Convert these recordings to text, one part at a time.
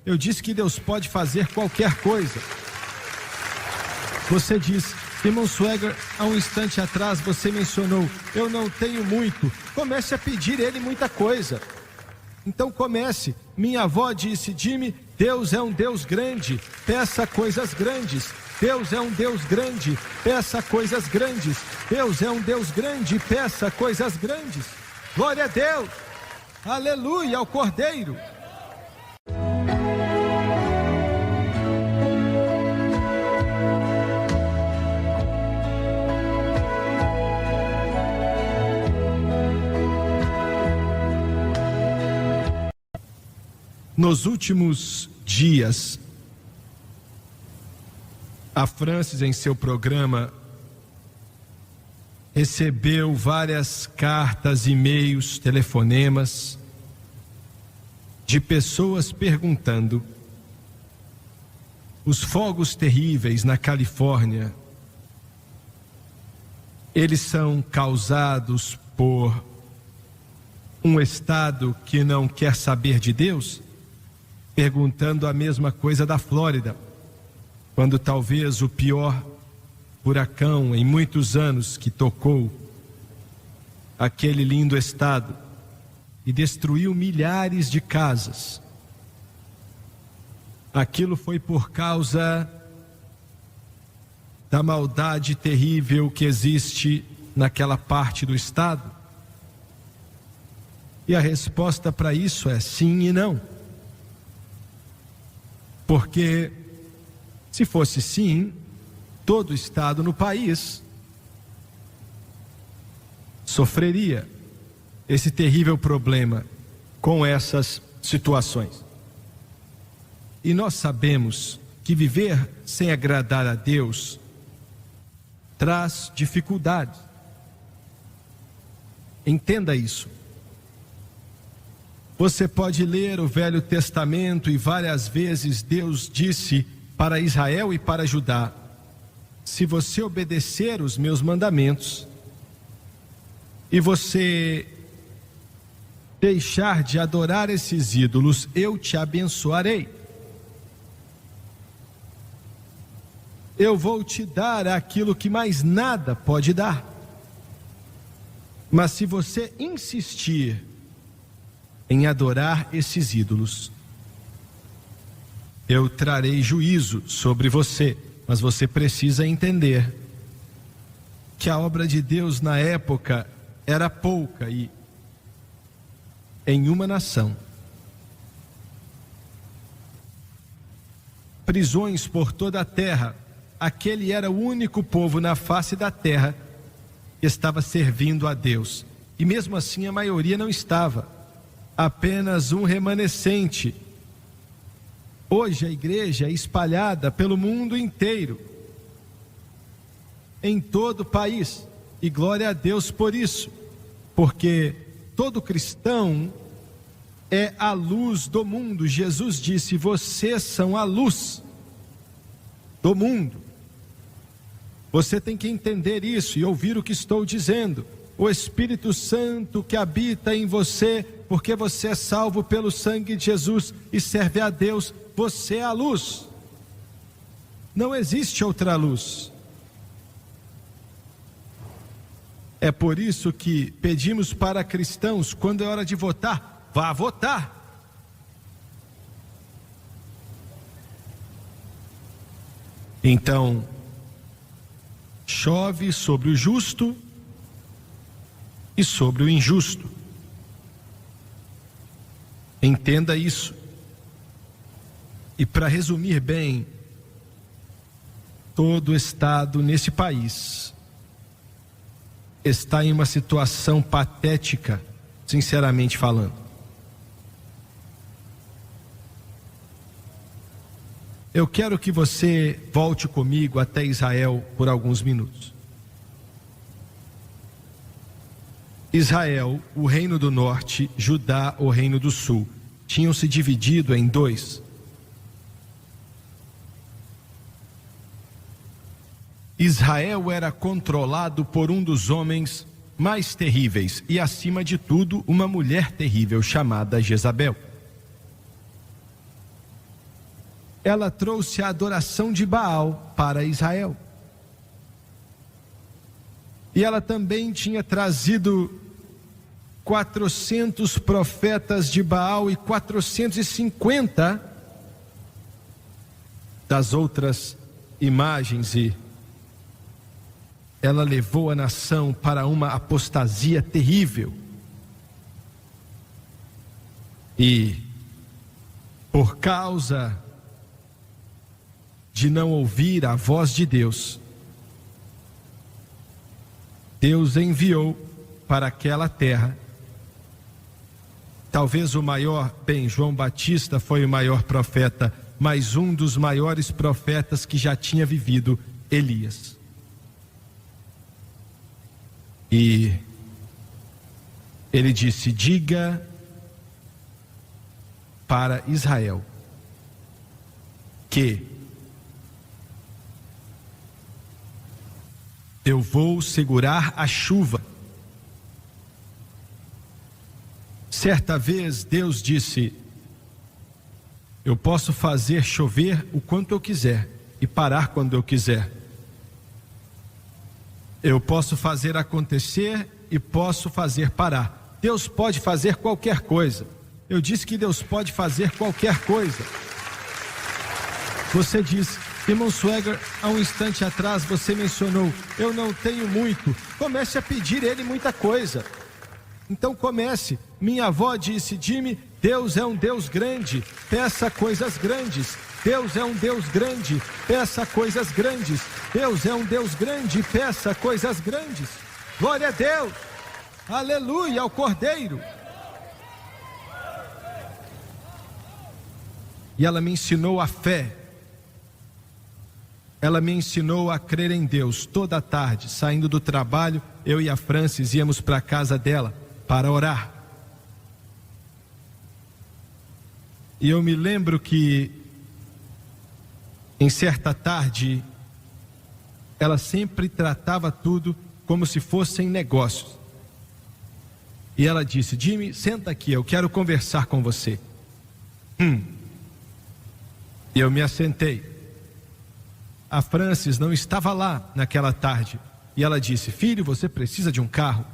Eu disse que Deus pode fazer qualquer coisa. Você diz, irmão Swagger, há um instante atrás você mencionou, eu não tenho muito. Comece a pedir Ele muita coisa. Então comece. Minha avó disse, Jimmy, Deus é um Deus grande, peça coisas grandes. Deus é um Deus grande, peça coisas grandes. Deus é um Deus grande, peça coisas grandes. Glória a Deus. Aleluia ao Cordeiro. Nos últimos dias, a Francis, em seu programa, recebeu várias cartas, e-mails, telefonemas de pessoas perguntando: os fogos terríveis na Califórnia, eles são causados por um estado que não quer saber de Deus? Perguntando a mesma coisa da Flórida, quando talvez o pior furacão em muitos anos que tocou aquele lindo estado e destruiu milhares de casas. Aquilo foi por causa da maldade terrível que existe naquela parte do estado? E a resposta para isso é sim e não. Porque se fosse sim, todo estado no país sofreria esse terrível problema com essas situações. E nós sabemos que viver sem agradar a Deus traz dificuldades. Entenda isso. Você pode ler o Velho Testamento e várias vezes Deus disse para Israel e para Judá: se você obedecer os meus mandamentos e você deixar de adorar esses ídolos, eu te abençoarei. Eu vou te dar aquilo que mais nada pode dar. Mas se você insistir em adorar esses ídolos, eu trarei juízo sobre você. Mas você precisa entender que a obra de Deus na época era pouca e em uma nação, prisões por toda a terra, aquele era o único povo na face da terra que estava servindo a Deus. E mesmo assim a maioria não estava. Apenas um remanescente. Hoje a igreja é espalhada pelo mundo inteiro, em todo o país, e glória a Deus por isso, porque todo cristão é a luz do mundo. Jesus disse: vocês são a luz do mundo. Você tem que entender isso e ouvir o que estou dizendo. O Espírito Santo que habita em você, porque você é salvo pelo sangue de Jesus e serve a Deus, você é a luz. Não existe outra luz. É por isso que pedimos para cristãos, quando é hora de votar, vá votar. Então, chove sobre o justo e sobre o injusto. Entenda isso. E para resumir bem, todo estado nesse país está em uma situação patética, sinceramente falando. Eu quero que você volte comigo até Israel por alguns minutos. Israel, o reino do norte, Judá, o reino do sul, tinham se dividido em dois. Israel era controlado por um dos homens mais terríveis e, acima de tudo, uma mulher terrível chamada Jezabel. ela trouxe a adoração de Baal para Israel. E ela também tinha trazido 400 profetas de Baal e 450 das outras imagens, e ela levou a nação para uma apostasia terrível. E por causa de não ouvir a voz de Deus, Deus enviou para aquela terra, talvez o maior, João Batista foi o maior profeta, mas um dos maiores profetas que já tinha vivido, Elias. E ele disse: diga para Israel que eu vou segurar a chuva. Certa vez Deus disse: eu posso fazer chover o quanto eu quiser e parar quando eu quiser. Eu posso fazer acontecer e posso fazer parar. Deus pode fazer qualquer coisa. Eu disse que Deus pode fazer qualquer coisa. Você disse, irmão Swagger, há um instante atrás você mencionou: eu não tenho muito. Comece a pedir Ele muita coisa. Então comece. Minha avó disse: Jimmy, Deus é um Deus grande, peça coisas grandes. Deus é um Deus grande, peça coisas grandes. Deus é um Deus grande, peça coisas grandes. Glória a Deus, aleluia ao Cordeiro. E ela me ensinou a fé. Ela me ensinou a crer em Deus. Toda tarde, saindo do trabalho, eu e a Francis íamos para a casa dela para orar. E eu me lembro que em certa tarde ela sempre tratava tudo como se fossem negócios. E ela disse: Jimmy, senta aqui, eu quero conversar com você. E eu me assentei. A Francis não estava lá naquela tarde. E ela disse: filho, você precisa de um carro?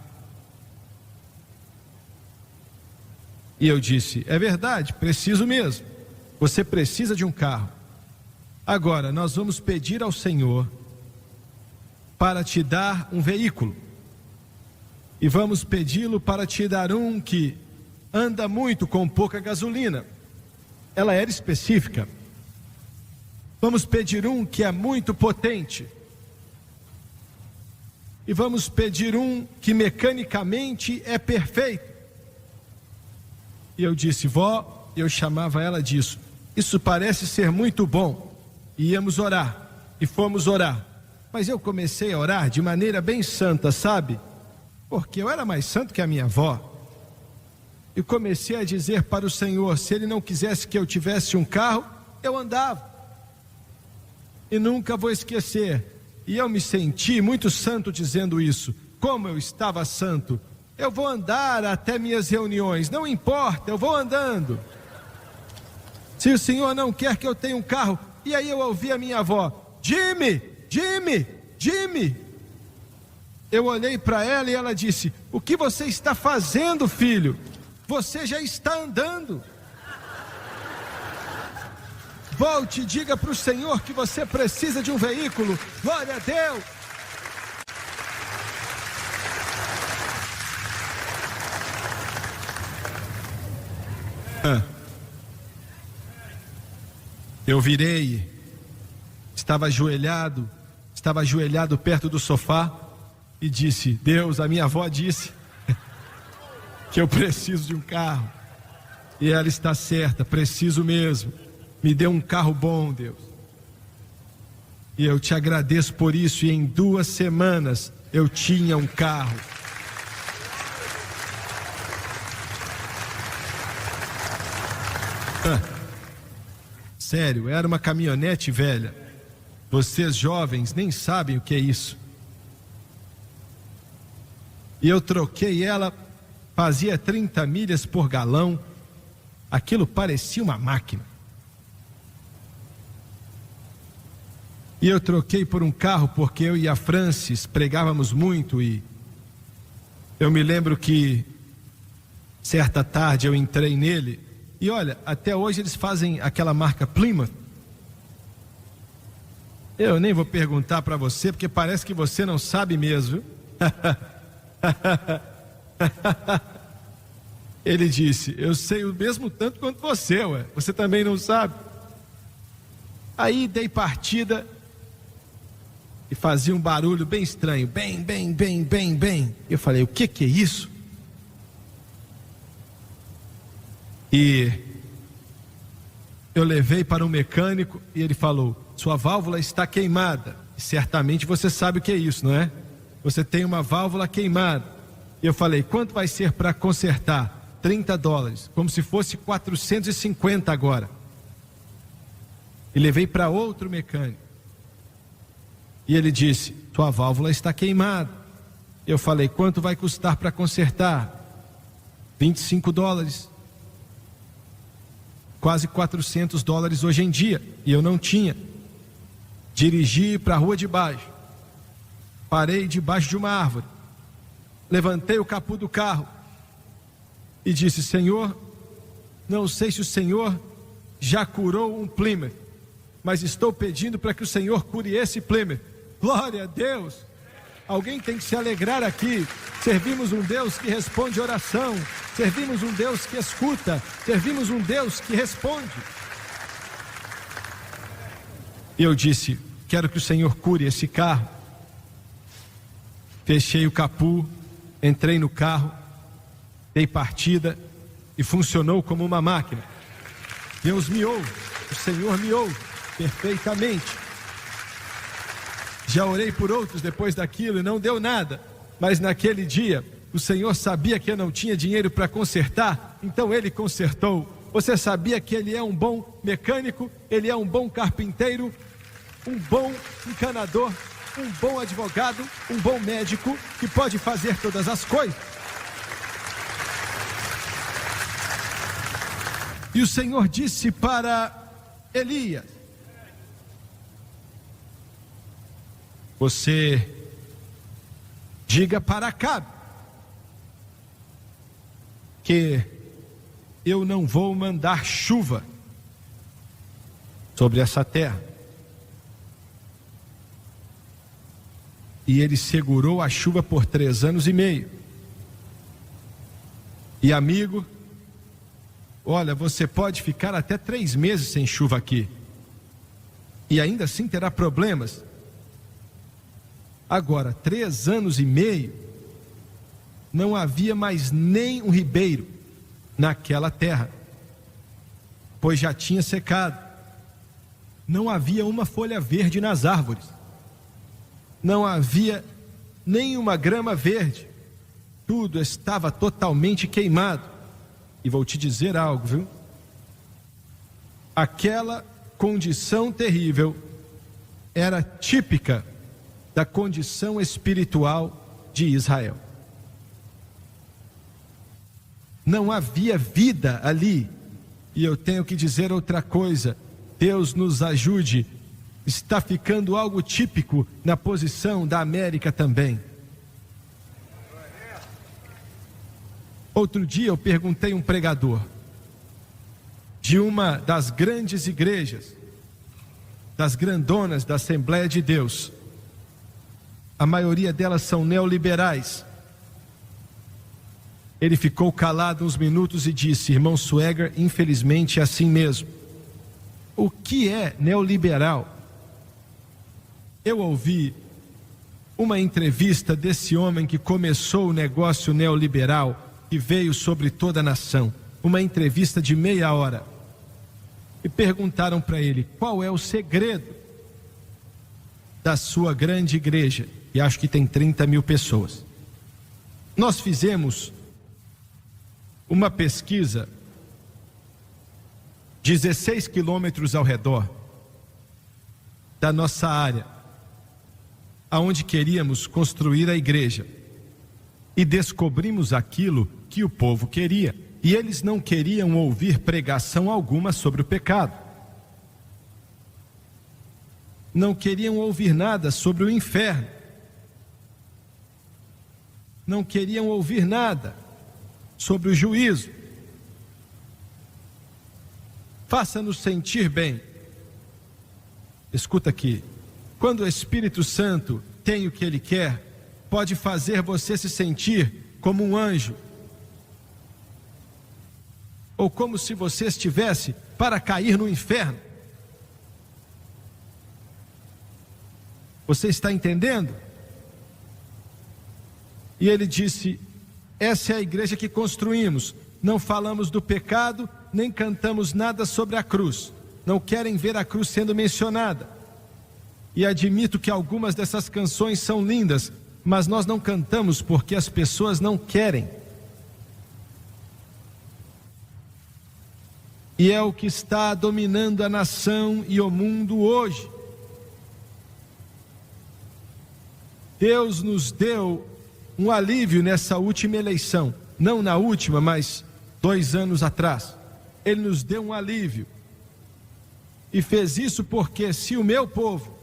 E eu disse: é verdade, preciso mesmo. Você precisa de um carro. Agora, nós vamos pedir ao Senhor para te dar um veículo. E vamos pedi-lo para te dar um que anda muito com pouca gasolina. Ela era específica. Vamos pedir um que é muito potente. E vamos pedir um que mecanicamente é perfeito. E eu disse: vó, eu chamava ela disso, isso parece ser muito bom. E íamos orar, e fomos orar. Mas eu comecei a orar de maneira bem santa, sabe? Porque eu era mais santo que a minha avó. E comecei a dizer para o Senhor: se Ele não quisesse que eu tivesse um carro, eu andava. E nunca vou esquecer, e eu me senti muito santo dizendo isso. Como eu estava santo. Eu vou andar até minhas reuniões, não importa, eu vou andando. Se o Senhor não quer que eu tenha um carro. E aí eu ouvi a minha avó: Jimmy, Jimmy, Jimmy. Eu olhei para ela e ela disse: o que você está fazendo, filho? Você já está andando. Volte e diga para o Senhor que você precisa de um veículo. Glória a Deus. Eu virei, estava ajoelhado perto do sofá e disse: Deus, a minha avó disse que eu preciso de um carro. E ela está certa, preciso mesmo. Me dê um carro bom, Deus. E eu te agradeço por isso. E em 2 semanas eu tinha um carro. Sério, era uma caminhonete velha. Vocês jovens nem sabem o que é isso. E eu troquei ela, fazia 30 milhas por galão. Aquilo parecia uma máquina. E eu troquei por um carro porque eu e a Francis pregávamos muito, e eu me lembro que certa tarde eu entrei nele e olha, até hoje eles fazem aquela marca Plymouth. Eu nem vou perguntar para você porque parece que você não sabe mesmo. Ele disse: eu sei o mesmo tanto quanto você, ué. Você também não sabe? Aí dei partida e fazia um barulho bem estranho, bem. Eu falei: o que é isso? E eu levei para um mecânico e ele falou: sua válvula está queimada. E certamente você sabe o que é isso, não é? Você tem uma válvula queimada. E eu falei: quanto vai ser para consertar? $30, como se fosse 450 agora. E levei para outro mecânico. E ele disse: sua válvula está queimada. Eu falei: quanto vai custar para consertar? $25. Quase $400 hoje em dia. E eu não tinha. Dirigi para a rua de baixo. Parei debaixo de uma árvore. Levantei o capô do carro e disse: Senhor, não sei se o Senhor já curou um Plymouth, mas estou pedindo para que o Senhor cure esse Plymouth. Glória a Deus! Alguém tem que se alegrar aqui. Servimos um Deus que responde oração, servimos um Deus que escuta, servimos um Deus que responde. E eu disse: quero que o Senhor cure esse carro. Fechei o capô, entrei no carro, dei partida e funcionou como uma máquina. Deus me ouve, o Senhor me ouve perfeitamente. Já orei por outros depois daquilo e não deu nada, mas naquele dia o Senhor sabia que eu não tinha dinheiro para consertar, então Ele consertou. Você sabia que Ele é um bom mecânico, Ele é um bom carpinteiro, um bom encanador, um bom advogado, um bom médico que pode fazer todas as coisas. E o Senhor disse para Elias: você diga para Acabe que eu não vou mandar chuva sobre essa terra. E ele segurou a chuva por 3 anos e meio. E amigo, olha, você pode ficar até 3 meses sem chuva aqui, e ainda assim terá problemas. Agora, 3 anos e meio, não havia mais nem um ribeiro naquela terra, pois já tinha secado. Não havia uma folha verde nas árvores. Não havia nem uma grama verde. Tudo estava totalmente queimado. E vou te dizer algo, viu? Aquela condição terrível era típica da condição espiritual de Israel. Não havia vida ali. E eu tenho que dizer outra coisa: Deus nos ajude. Está ficando algo típico na posição da América também. Outro dia eu perguntei a um pregador de uma das grandes igrejas, das grandonas da Assembleia de Deus. A maioria delas são neoliberais. Ele ficou calado uns minutos e disse: irmão Swagger, infelizmente é assim mesmo. O que é neoliberal? Eu ouvi uma entrevista desse homem que começou o negócio neoliberal e veio sobre toda a nação. Uma entrevista de meia hora. E perguntaram para ele: qual é o segredo da sua grande igreja? E acho que tem 30 mil pessoas. Nós fizemos uma pesquisa 16 quilômetros ao redor da nossa área, aonde queríamos construir a igreja, e descobrimos aquilo que o povo queria, e eles não queriam ouvir pregação alguma sobre o pecado. não queriam ouvir nada sobre o inferno, não queriam ouvir nada sobre o juízo. Faça-nos sentir bem. Escuta aqui, quando o Espírito Santo tem o que Ele quer, pode fazer você se sentir como um anjo, ou como se você estivesse para cair no inferno. Você está entendendo? E ele disse: essa é a igreja que construímos, não falamos do pecado, nem cantamos nada sobre a cruz, não querem ver a cruz sendo mencionada. E admito que algumas dessas canções são lindas, mas nós não cantamos porque as pessoas não querem. E é o que está dominando a nação e o mundo hoje. Deus nos deu um alívio nessa última eleição, não na última, mas 2 anos atrás. Ele nos deu um alívio, e fez isso porque se o meu povo,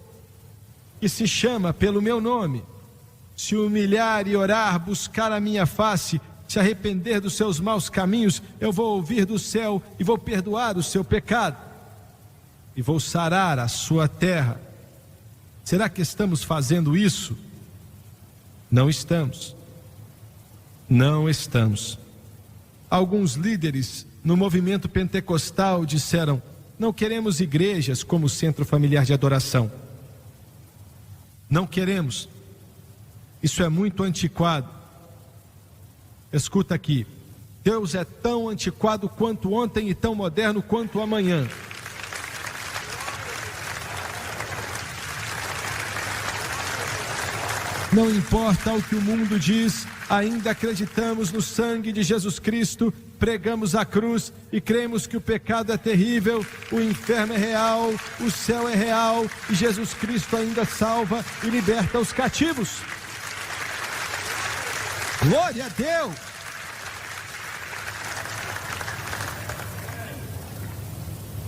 que se chama pelo meu nome, se humilhar e orar, buscar a minha face, se arrepender dos seus maus caminhos, eu vou ouvir do céu e vou perdoar o seu pecado, e vou sarar a sua terra. Será que estamos fazendo isso? Não estamos. Não estamos. Alguns líderes no movimento pentecostal disseram: não queremos igrejas como centro familiar de adoração. Não queremos. Isso é muito antiquado. Escuta aqui, Deus é tão antiquado quanto ontem e tão moderno quanto amanhã. Não importa o que o mundo diz, ainda acreditamos no sangue de Jesus Cristo, pregamos a cruz e cremos que o pecado é terrível, o inferno é real, o céu é real e Jesus Cristo ainda salva e liberta os cativos. Glória a Deus!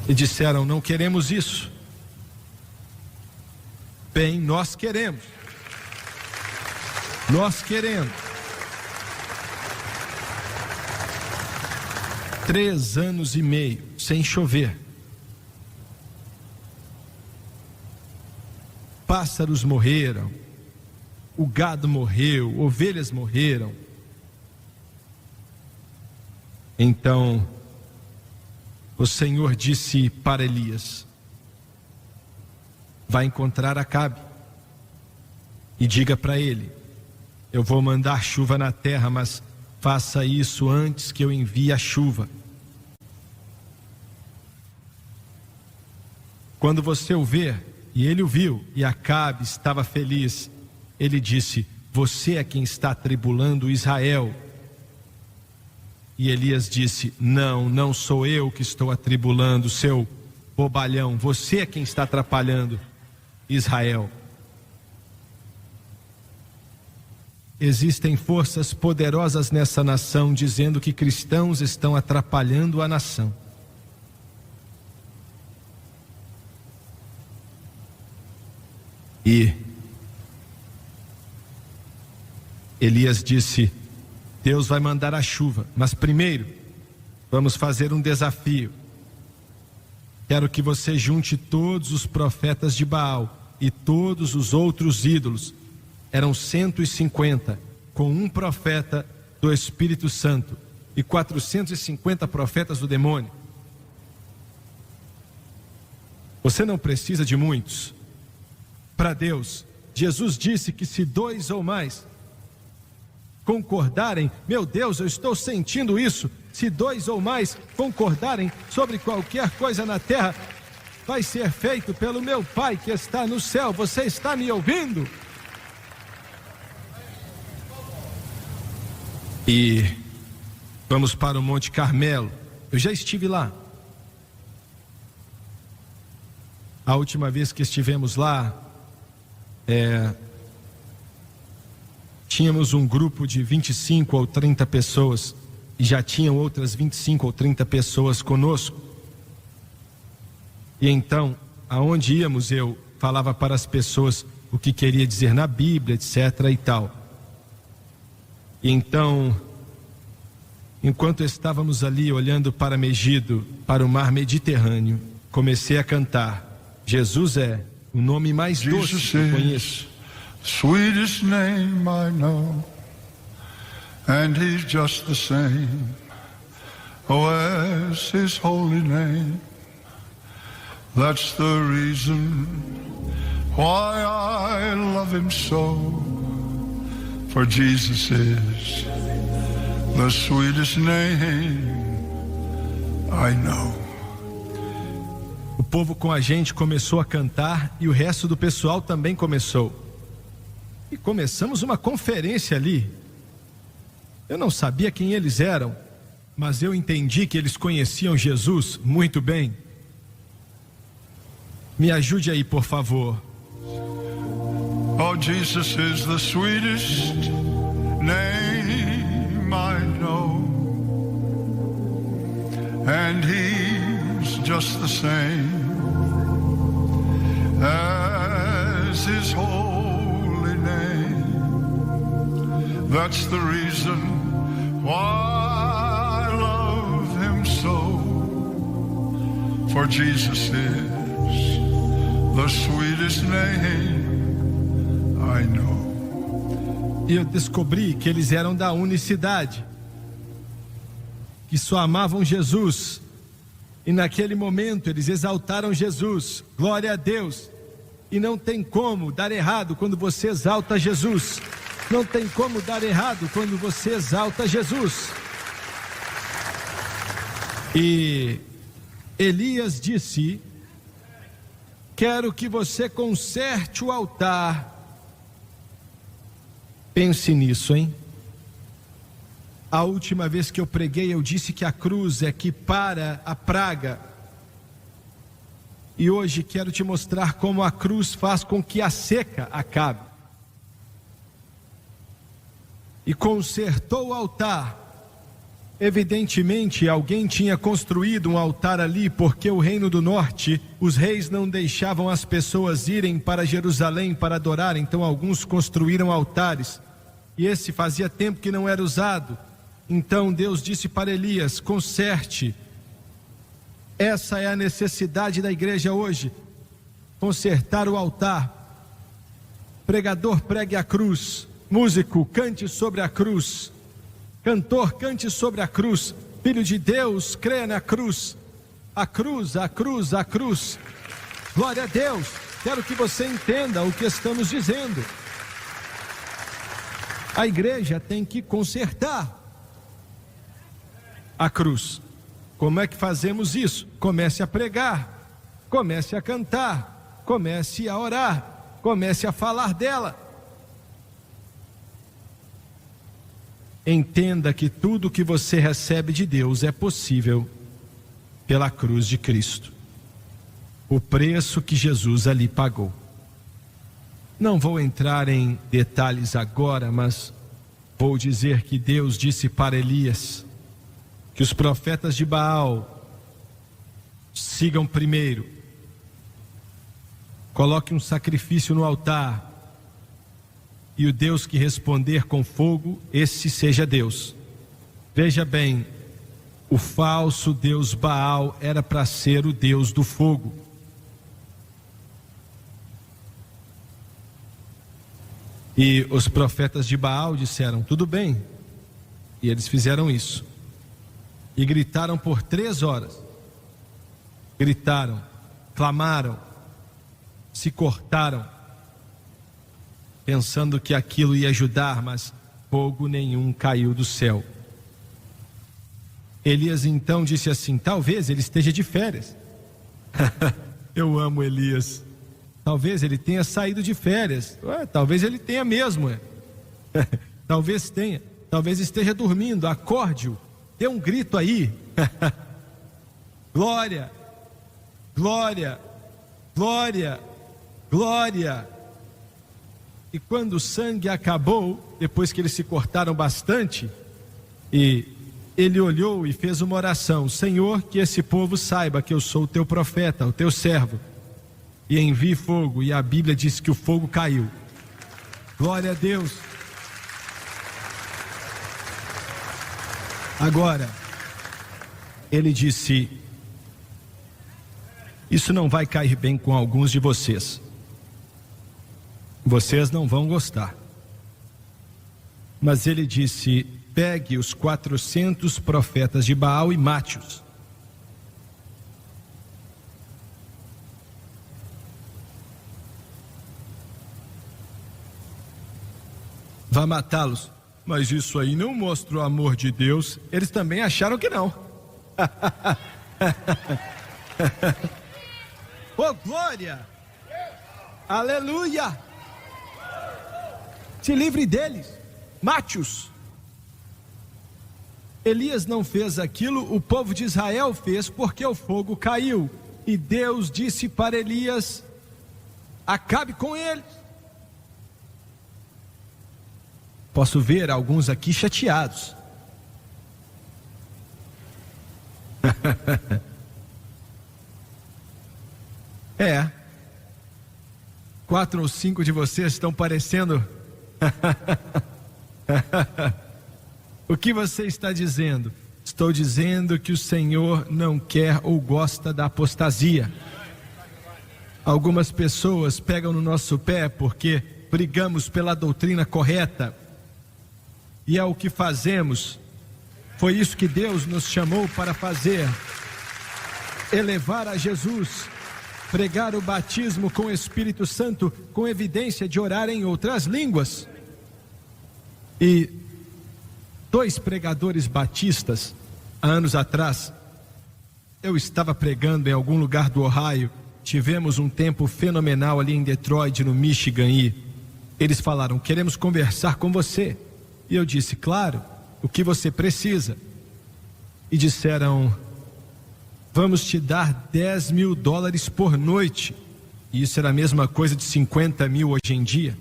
E disseram: não queremos isso. Bem, nós queremos. Nós queremos. 3 anos e meio sem chover. Pássaros morreram, o gado morreu, ovelhas morreram. Então o Senhor disse para Elias: vai encontrar Acabe e diga para ele: eu vou mandar chuva na terra, mas faça isso antes que eu envie a chuva. Quando você o ver, e ele o viu, e Acabe estava feliz, ele disse: você é quem está atribulando Israel. E Elias disse: não, não sou eu que estou atribulando, seu bobalhão, você é quem está atrapalhando Israel. Existem forças poderosas nessa nação dizendo que cristãos estão atrapalhando a nação. E Elias disse: Deus vai mandar a chuva, mas primeiro vamos fazer um desafio. Quero que você junte todos os profetas de Baal e todos os outros ídolos. Eram 150, com um profeta do Espírito Santo e 450 profetas do demônio. Você não precisa de muitos. Para Deus, Jesus disse que se 2 ou mais concordarem, meu Deus, eu estou sentindo isso, se 2 ou mais concordarem sobre qualquer coisa na terra, vai ser feito pelo meu Pai que está no céu. Você está me ouvindo? E vamos para o Monte Carmelo. Eu já estive lá. A última vez que estivemos lá, tínhamos um grupo de 25 ou 30 pessoas e já tinham outras 25 ou 30 pessoas conosco. E então, aonde íamos, eu falava para as pessoas o que queria dizer na Bíblia, etc. e tal. E então, enquanto estávamos ali olhando para Megido, para o mar Mediterrâneo, comecei a cantar: Jesus é o nome mais doce que eu conheço. Sweetest name I know, and he's just the same. Oh, as his holy name. That's the reason why I love him so. For Jesus is the sweetest name I know. O povo com a gente começou a cantar e o resto do pessoal também começou. E começamos uma conferência ali. Eu não sabia quem eles eram, mas eu entendi que eles conheciam Jesus muito bem. Me ajude aí, por favor. Oh, Jesus is the sweetest name I know, and he's just the same as his holy name. That's the reason why I love him so. For Jesus is the sweetest name I know. E eu descobri que eles eram da unicidade, que só amavam Jesus. E naquele momento eles exaltaram Jesus. Glória a Deus. E não tem como dar errado quando você exalta Jesus. Não tem como dar errado quando você exalta Jesus. E Elias disse: quero que você conserte o altar. Pense nisso, hein? A última vez que eu preguei, eu disse que a cruz é que para a praga. E hoje quero te mostrar como a cruz faz com que a seca acabe. E consertou o altar. Evidentemente, alguém tinha construído um altar ali, porque o reino do norte, os reis não deixavam as pessoas irem para Jerusalém para adorar, então alguns construíram altares, e esse fazia tempo que não era usado. Então Deus disse para Elias: conserte. Essa é a necessidade da igreja hoje, consertar o altar. Pregador, pregue a cruz. Músico, cante sobre a cruz. Cantor, cante sobre a cruz. Filho de Deus, creia na cruz. A cruz, a cruz, a cruz. Glória a Deus. Quero que você entenda o que estamos dizendo. A igreja tem que consertar a cruz. Como é que fazemos isso? Comece a pregar, comece a cantar, comece a orar, comece a falar dela. Entenda que tudo que você recebe de Deus é possível pela cruz de Cristo. O preço que Jesus ali pagou. Não vou entrar em detalhes agora, mas vou dizer que Deus disse para Elias que os profetas de Baal sigam primeiro, coloque um sacrifício no altar, e o Deus que responder com fogo, esse seja Deus. Veja bem, o falso Deus Baal era para ser o Deus do fogo. E os profetas de Baal disseram: tudo bem. E eles fizeram isso. E gritaram por 3 horas. Gritaram, clamaram, se cortaram, pensando que aquilo ia ajudar, mas fogo nenhum caiu do céu. Elias então disse assim: talvez ele esteja de férias. Eu amo Elias. Talvez ele tenha saído de férias. Talvez ele tenha mesmo. Talvez tenha. Talvez esteja dormindo. Acorde-o. Dê um grito aí. Glória, glória, glória, glória. E quando o sangue acabou, depois que eles se cortaram bastante, e ele olhou e fez uma oração: Senhor, que esse povo saiba que eu sou o teu profeta, o teu servo. e envie fogo. E a Bíblia diz que o fogo caiu. Glória a Deus. Agora, ele disse: isso não vai cair bem com alguns de vocês. Vocês não vão gostar. Mas ele disse: pegue os 400 profetas de Baal e mate-os. Vá matá-los. Mas isso aí não mostra o amor de Deus. Eles também acharam que não. Oh, glória! Aleluia! Se livre deles, mate-os. Elias não fez aquilo, o povo de Israel fez, porque o fogo caiu. E Deus disse para Elias: acabe com eles. Posso ver alguns aqui chateados. É. 4 ou 5 de vocês estão parecendo. O que você está dizendo? Estou dizendo que o Senhor não quer ou gosta da apostasia. Algumas pessoas pegam no nosso pé porque brigamos pela doutrina correta. E é o que fazemos. Foi isso que Deus nos chamou para fazer: elevar a Jesus, pregar o batismo com o Espírito Santo, com evidência de orar em outras línguas. E 2 pregadores batistas, há anos atrás, eu estava pregando em algum lugar do Ohio. Tivemos um tempo fenomenal ali em Detroit, no Michigan, e eles falaram: queremos conversar com você. E eu disse: claro, o que você precisa? E disseram: vamos te dar $10.000 por noite. E isso era a mesma coisa de 50 mil hoje em dia.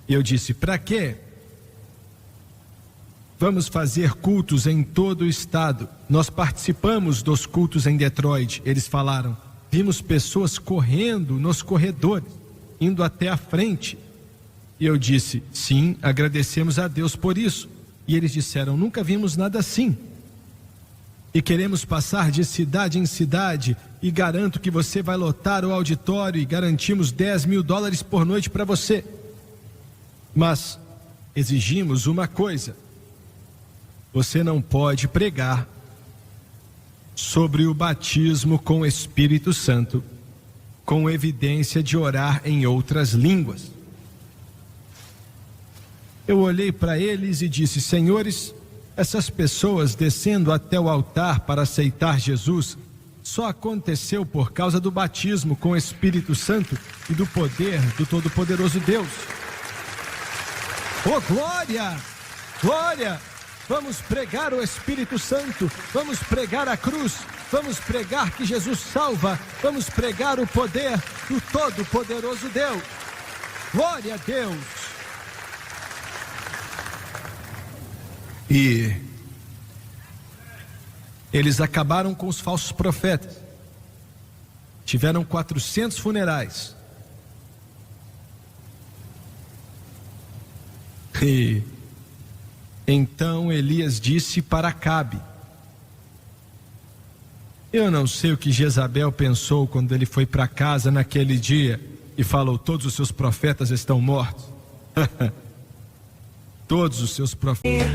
E eu disse: para quê? Vamos fazer cultos em todo o estado. Nós participamos dos cultos em Detroit. Eles falaram: vimos pessoas correndo nos corredores, indo até a frente. E eu disse: sim, agradecemos a Deus por isso. E eles disseram: nunca vimos nada assim. E queremos passar de cidade em cidade, e garanto que você vai lotar o auditório, e garantimos $10.000 por noite para você. Mas exigimos uma coisa: você não pode pregar sobre o batismo com o Espírito Santo, com evidência de orar em outras línguas. Eu olhei para eles e disse: senhores, essas pessoas descendo até o altar para aceitar Jesus só aconteceu por causa do batismo com o Espírito Santo e do poder do Todo-Poderoso Deus. Oh, glória! Glória! Vamos pregar o Espírito Santo, vamos pregar a cruz, vamos pregar que Jesus salva, vamos pregar o poder do Todo-Poderoso Deus. Glória a Deus! E eles acabaram com os falsos profetas. Tiveram 400 funerais. E então Elias disse para Acabe: eu não sei o que Jezabel pensou quando ele foi para casa naquele dia e falou: todos os seus profetas estão mortos. Todos os seus profetas.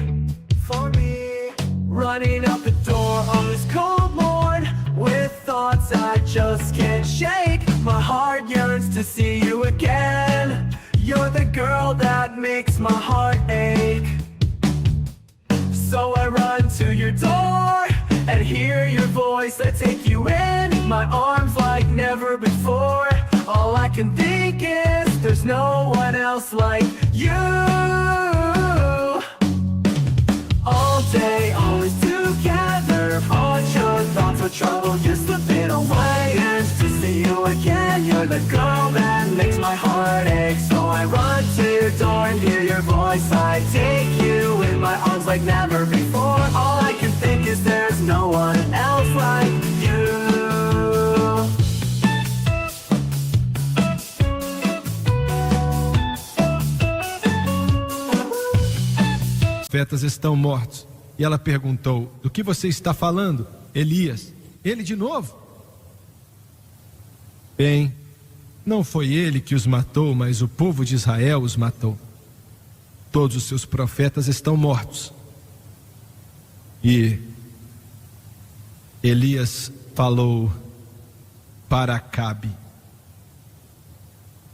For me, running up the door on this cold morn, with thoughts I just can't shake. My heart yearns to see you again. You're the girl that makes my heart ache. So I run to your door and hear your voice. I take you in my arms like never before. All I can think is there's no one else like you. All day, always together. All your thoughts of trouble just slipping away. And to see you again, you're the girl that makes my heart ache. So I run to your door and hear your voice. I take you in my arms like never before. All I can think is there's no one else like you. profetas estão mortos. E ela perguntou: do que você está falando? Elias. Ele de novo? Bem, não foi ele que os matou, mas o povo de Israel os matou. Todos os seus profetas estão mortos. E Elias falou para Acabe,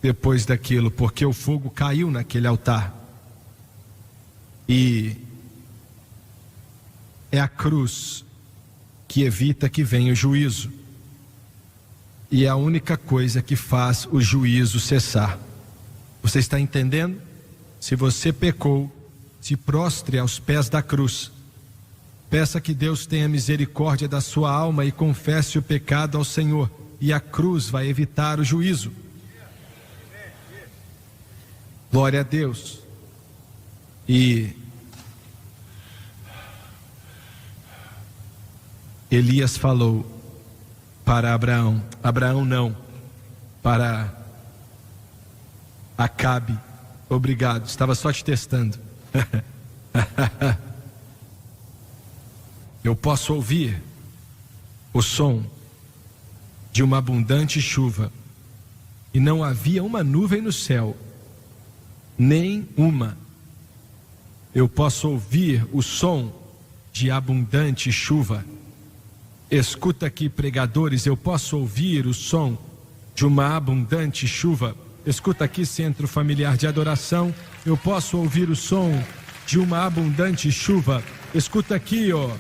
depois daquilo, porque o fogo caiu naquele altar. E é a cruz que evita que venha o juízo. E é a única coisa que faz o juízo cessar. Você está entendendo? Se você pecou, se prostre aos pés da cruz. Peça que Deus tenha misericórdia da sua alma e confesse o pecado ao Senhor. E a cruz vai evitar o juízo. Glória a Deus. E Elias falou para Abraão, Abraão não, para Acabe: obrigado, estava só te testando. Eu posso ouvir o som de uma abundante chuva, e não havia uma nuvem no céu, nem uma. Eu posso ouvir o som de abundante chuva. Escuta aqui, pregadores, eu posso ouvir o som de uma abundante chuva. Escuta aqui, Centro Familiar de Adoração, eu posso ouvir o som de uma abundante chuva. Escuta aqui, ó,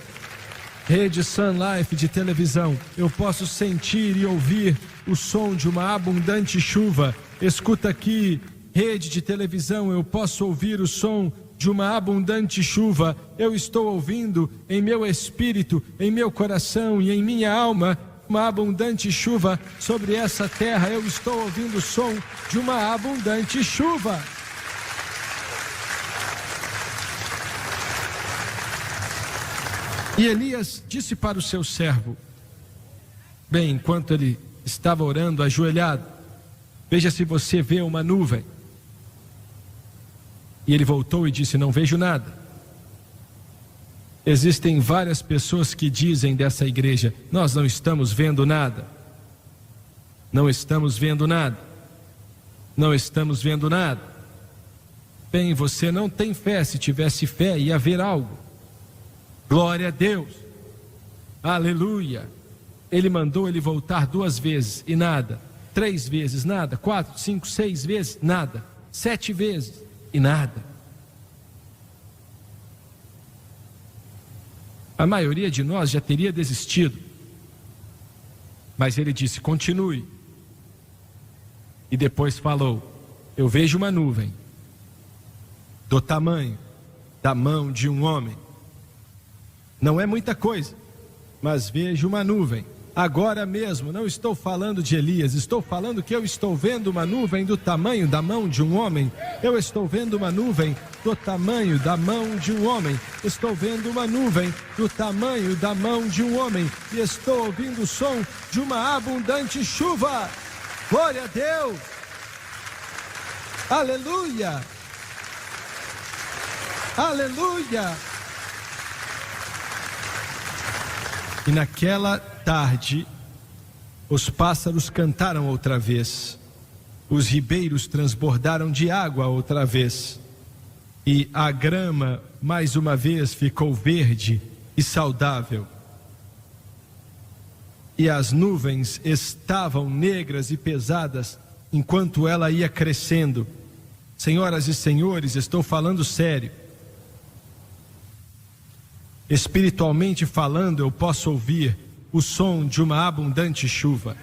Rede Sun Life de televisão, eu posso sentir e ouvir o som de uma abundante chuva. Escuta aqui, rede de televisão, eu posso ouvir o som de uma abundante chuva. Eu estou ouvindo em meu espírito, em meu coração e em minha alma uma abundante chuva sobre essa terra. Eu estou ouvindo o som de uma abundante chuva. E Elias disse para o seu servo, bem, enquanto ele estava orando ajoelhado: veja se você vê uma nuvem. E ele voltou e disse: não vejo nada. Existem várias pessoas que dizem dessa igreja: nós não estamos vendo nada. Não estamos vendo nada. Não estamos vendo nada. Bem, você não tem fé. Se tivesse fé, ia haver algo. Glória a Deus. Aleluia. Ele mandou ele voltar 2 vezes e nada. 3 vezes, nada. 4, 5, 6 vezes, nada. 7 vezes e nada. A maioria de nós já teria desistido. Mas ele disse: continue. E depois falou: eu vejo uma nuvem do tamanho da mão de um homem. Não é muita coisa, mas vejo uma nuvem. Agora mesmo, não estou falando de Elias, estou falando que eu estou vendo uma nuvem do tamanho da mão de um homem. Eu estou vendo uma nuvem do tamanho da mão de um homem. Estou vendo uma nuvem do tamanho da mão de um homem. E estou ouvindo o som de uma abundante chuva. Glória a Deus. Aleluia. Aleluia. E naquela tarde, os pássaros cantaram outra vez, os ribeiros transbordaram de água outra vez, e a grama mais uma vez ficou verde e saudável. E as nuvens estavam negras e pesadas enquanto ela ia crescendo. Senhoras e senhores, estou falando sério. Espiritualmente falando, eu posso ouvir o som de uma abundante chuva.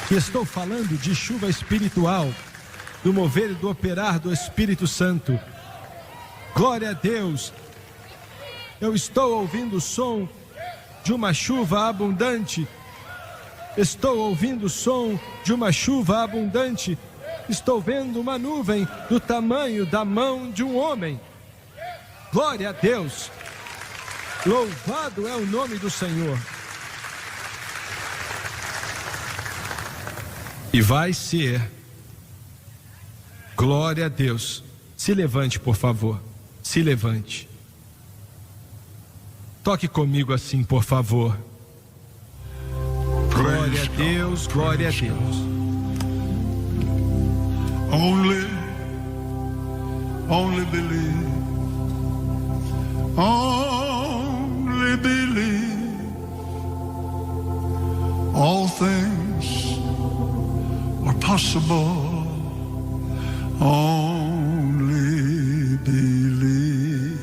E estou falando de chuva espiritual, do mover e do operar do Espírito Santo. Glória a Deus. Eu estou ouvindo o som de uma chuva abundante. Estou ouvindo o som de uma chuva abundante. Estou vendo uma nuvem do tamanho da mão de um homem. Glória a Deus. Louvado é o nome do Senhor. E vai ser Glória a Deus. Se levante, por favor. Se levante. Toque comigo assim, por favor. Glória a Deus, glória a Deus. Only believe. Only believe. All things are possible. Only believe.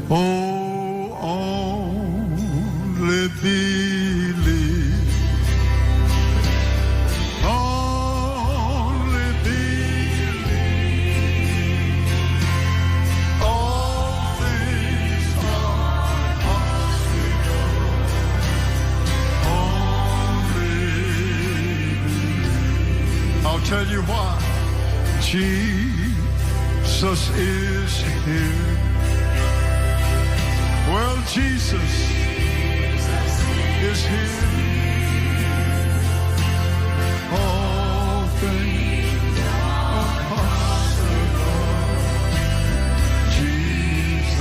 Oh, only believe. Only believe. All things are possible. Only believe. I'll tell you why. Jesus is here. Well, Jesus is here. All things are possible. Jesus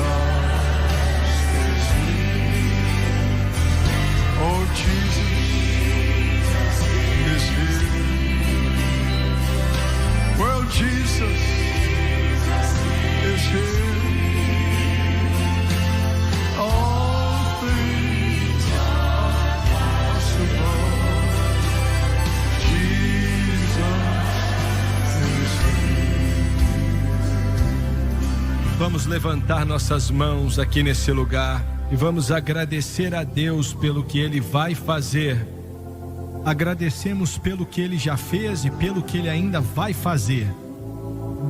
is here. Oh, Jesus is here. Well, Jesus is here. All things are possible. Jesus is here. Vamos levantar nossas mãos aqui nesse lugar e vamos agradecer a Deus pelo que Ele vai fazer. Agradecemos pelo que Ele já fez e pelo que Ele ainda vai fazer.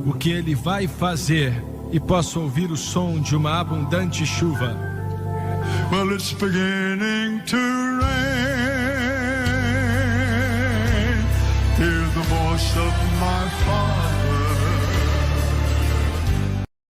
O que Ele vai fazer, e posso ouvir o som de uma abundante chuva. Well, it's beginning to rain. Hear the voice of my Father.